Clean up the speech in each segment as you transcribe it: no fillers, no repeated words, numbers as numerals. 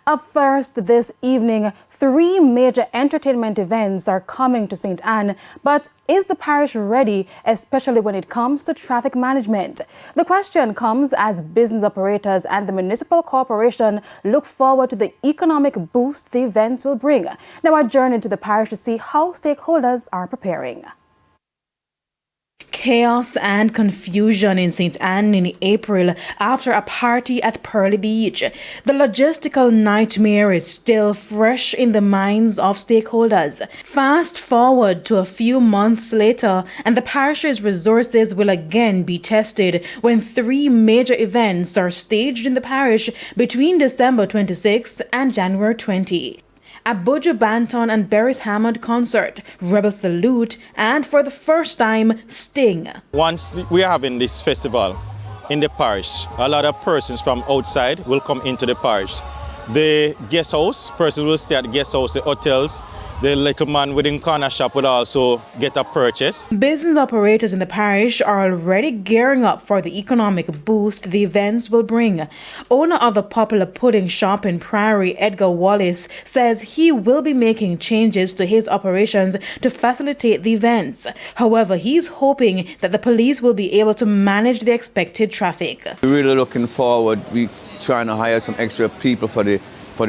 Up first this evening, 3 major entertainment events are coming to St. Anne, but is the parish ready, especially when it comes to traffic management? The question comes as business operators and the municipal corporation look forward to the economic boost the events will bring. Now I journey to the parish to see how stakeholders are preparing. Chaos and confusion in St. Anne in April after a party at Pearly Beach. The logistical nightmare is still fresh in the minds of stakeholders. Fast forward to a few months later, and the parish's resources will again be tested when 3 major events are staged in the parish between December 26 and January 20. A Buju Banton and Beres Hammond concert, Rebel Salute, and for the first time, Sting. Once we are having this festival in the parish, a lot of persons from outside will come into the parish. The guest house, persons will stay at the guest house, the hotels. The little man within corner shop will also get a purchase. Business operators in the parish are already gearing up for the economic boost the events will bring. Owner of the popular pudding shop in Prairie, Edgar Wallace, says he will be making changes to his operations to facilitate the events. However, he's hoping that the police will be able to manage the expected traffic. We're really looking forward. We're trying to hire some extra people for the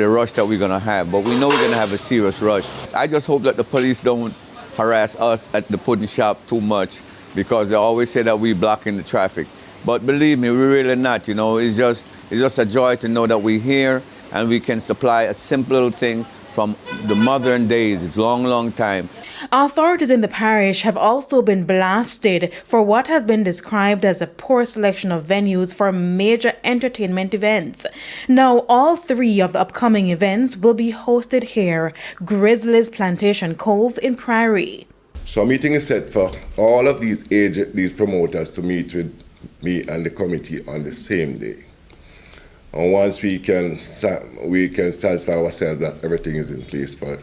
rush that we're going to have, but we know we're going to have a serious rush. I just hope that the police don't harass us at the pudding shop too much, because they always say that we're blocking the traffic. But believe me, we're really not. You know, it's just a joy to know that we're here and we can supply a simple thing from the modern days. It's long time. Authorities in the parish have also been blasted for what has been described as a poor selection of venues for major entertainment events. Now, all 3 of the upcoming events will be hosted here, Grizzly's Plantation Cove in Prairie. So a meeting is set for all of these promoters to meet with me and the committee on the same day. And once we can satisfy ourselves that everything is in place for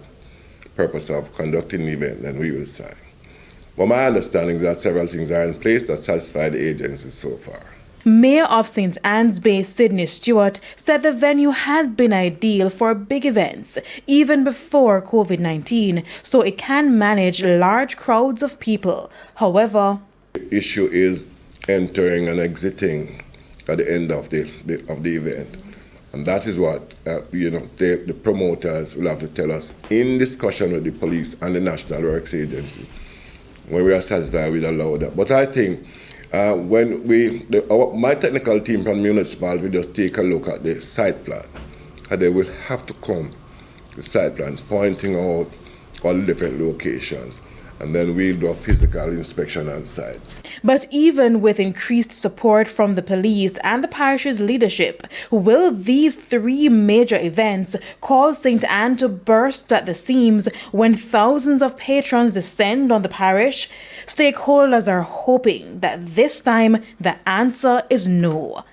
purpose of conducting the event, then we will sign. But my understanding is that several things are in place that satisfy the agencies so far. Mayor of St. Anne's Bay, Sydney Stewart, said the venue has been ideal for big events, even before COVID-19, so it can manage large crowds of people. However, the issue is entering and exiting at the end of the event. And that is what the promoters will have to tell us in discussion with the police and the National Works Agency. When we are satisfied, we'll allow that. But I think when my technical team from municipal will just take a look at the site plan, and they will have to come with site plans pointing out all the different locations. And then we'll do a physical inspection on site. But even with increased support from the police and the parish's leadership, will these 3 major events cause St. Anne to burst at the seams when thousands of patrons descend on the parish? Stakeholders are hoping that this time the answer is no.